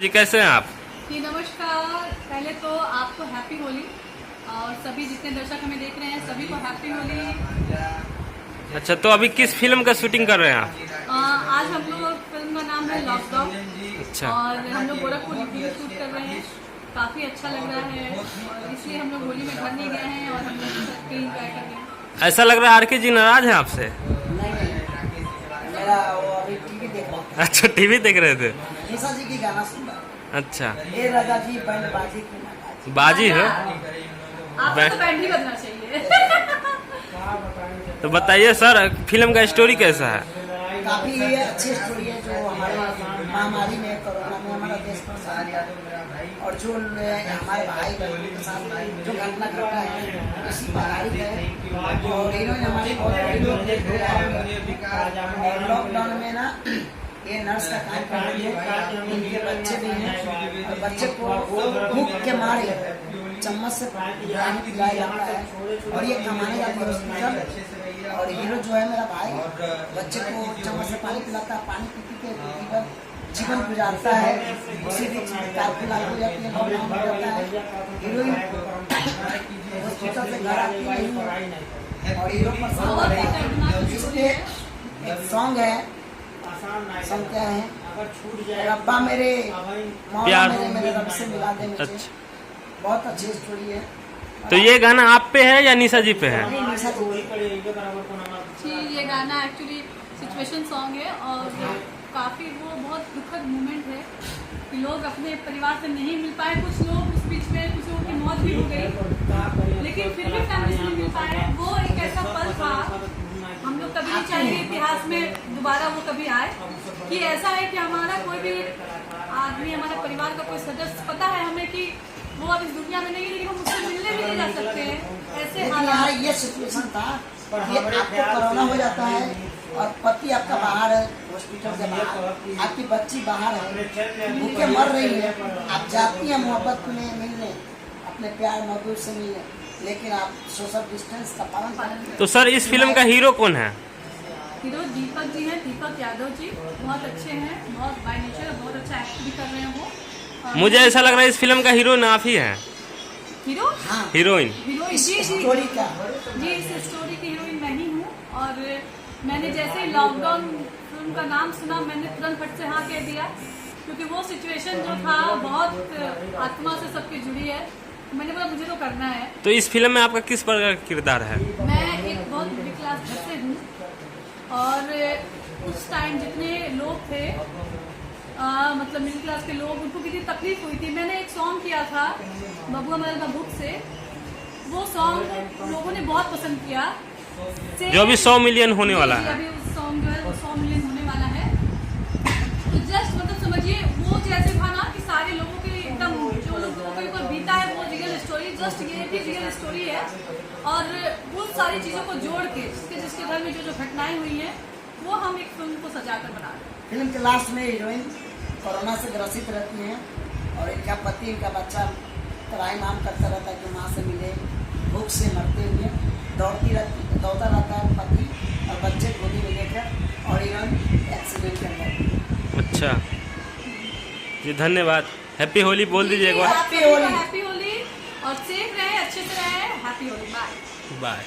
जी कैसे हैं आप? जी नमस्कार। पहले तो आपको हैप्पी होली और सभी जितने दर्शक हमें देख रहे हैं सभी को हैप्पी होली। अच्छा, तो अभी किस फिल्म का शूटिंग कर रहे हैं आप? आज हम लोग फिल्म का नाम है लॉकडाउन। अच्छा। और हम लोग गोरखपुर यूपी में शूट कर रहे हैं। काफ़ी अच्छा लग रहा है और इसलिए हम लोग होली में घर नहीं गए हैं और हम लोग सबके इंजॉय कर रहे हैं। ऐसा लग रहा है आर.के. जी नाराज हैं आपसे? मेरा वो अभी टीवी देख रहा हूँ। अच्छा, टीवी देख रहे थे। निशा जी की गाना सुन रहा हूँ। अच्छा, ये राजा जी बैंड बाजी की ना बाजी है। आपको तो बैंड ही बजना चाहिए। तो बताइए सर, फिल्म का स्टोरी कैसा है? काफी अच्छी स्टोरी है जो हमारे महामारी में कोरोना में हमारा देश परेशान है और जो हमारे भाई के साथ जो घटना घटा है उसी पर आधारित है। और हीरोइन हमारी बहुत बड़ी लोग देख रहे हैं। और लॉकडाउन में ना ये नर्स का काम कर रही है, उनके बच्चे भी हैं और बच्चे को भूख के मारे चम्मच से पानी पिलाया जाता है और ये कमाने जाती है हॉस्पिटल। और हीरो जो है मेरा भाई बच्चे को चम्मच से पानी पिलाता है, पानी पी के जीवन गुजारता है। उसी बीच कारकुल लागू हो जाती है, लॉकडाउन हो जाता है। हीरोइन हॉस्पिटल से घर आती है और हीरो परेशान है। इसलिए एक सॉन्ग है, सॉन्ग क्या है, रब्बा मेरे मौला मेरे रब से मिला दे मुझे। अच्छा। बहुत अच्छी स्टोरी है। तो ये गाना आप पे है या निशा जी पे है? नहीं, निशा जी ये गाना एक्चुअली सिचुएशन सॉन्ग है और काफ़ी वो बहुत दुखद मोमेंट है कि लोग अपने परिवार से नहीं मिल पाए। कुछ लोग उस बीच में कुछ लोगों की मौत भी हो गई लेकिन फिर भी फैमिली से नहीं मिल पाए। वो एक ऐसा पल था, हम लोग कभी नहीं चाहेंगे इतिहास में दोबारा वो कभी आए कि ऐसा है कि हमारा कोई भी आदमी, हमारे परिवार का कोई सदस्य, पता है हमें कि वो अब इस दुनिया में नहीं है लेकिन हम उससे मिलने भी नहीं जा सकते हैं। ऐसे हालात ये सिचुएशन था कि आपको कोरोना हो जाता है और पति आपका बाहर है, हॉस्पिटल से बाहर, आपकी बच्ची बाहर है, भूखे मर रही है, आप जाती हैं मोहब्बत में मिलने, अपने प्यार महबूब से मिलने, लेकिन आप सोशल डिस्टेंस का पालन करें। तो सर इस फिल्म का हीरो कौन है? हीरो दीपक जी हैं, दीपक यादव जी। बहुत अच्छे हैं, बहुत बाय नेचर बहुत अच्छा एक्ट भी कर रहे हैं वो। मुझे ऐसा लग रहा है इस फिल्म का हीरो आप ही है। हीरो हाँ, हीरोइन हीरोइन जी स्टोरी का जी इस स्टोरी की हीरोइन मैं ही हूँ। और मैंने जैसे ही लॉकडाउन फिल्म का नाम सुना मैंने तुरंत फट से हाँ कह दिया क्योंकि वो सिचुएशन जो था बहुत आत्मा से सबकी जुड़ी है। मैंने बोला मुझे तो करना है। तो इस फिल्म में आपका किस प्रकार का किरदार है? मैं एक बहुत मिडिल क्लास घर से हूँ और उस टाइम जितने लोग थे मतलब मिडिल क्लास के लोग, उनको कितनी तकलीफ हुई थी। मैंने एक सॉन्ग किया था बबुआ मरल का बुक से, वो सॉन्ग लोगों ने बहुत पसंद किया। जो अभी 100 मिलियन होने वाला है। अभी उस सॉन्ग जो है वो 100 मिलियन होने वाला है। तो जस्ट मतलब समझिए वो जैसे था ना कि सारे लोगों के एकदम जो लोगों के ऊपर बीता है वो रियल स्टोरी, जस्ट ये भी रियल स्टोरी है। और उन सारी चीज़ों को जोड़ के जिसके घर में जो घटनाएं हुई हैं वो हम एक फिल्म को सजा कर बना रहे हैं। फिल्म के लास्ट में हीरोइन कोरोना से ग्रसित रहती हैं और इनका पति, इनका बच्चा क्राइम आम करता रहता है कि माँ से मिले, भूख से मरते हुए दौड़ता रहता है पति और बच्चे गोदी में लेकर और हीरोइन एक्सीडेंट कर गई। अच्छा जी, धन्यवाद। हैप्पी होली बोल दीजिए एक बार। हैप्पी होली और सेफ रहे, अच्छे से रहे। Happy Holi, bye bye.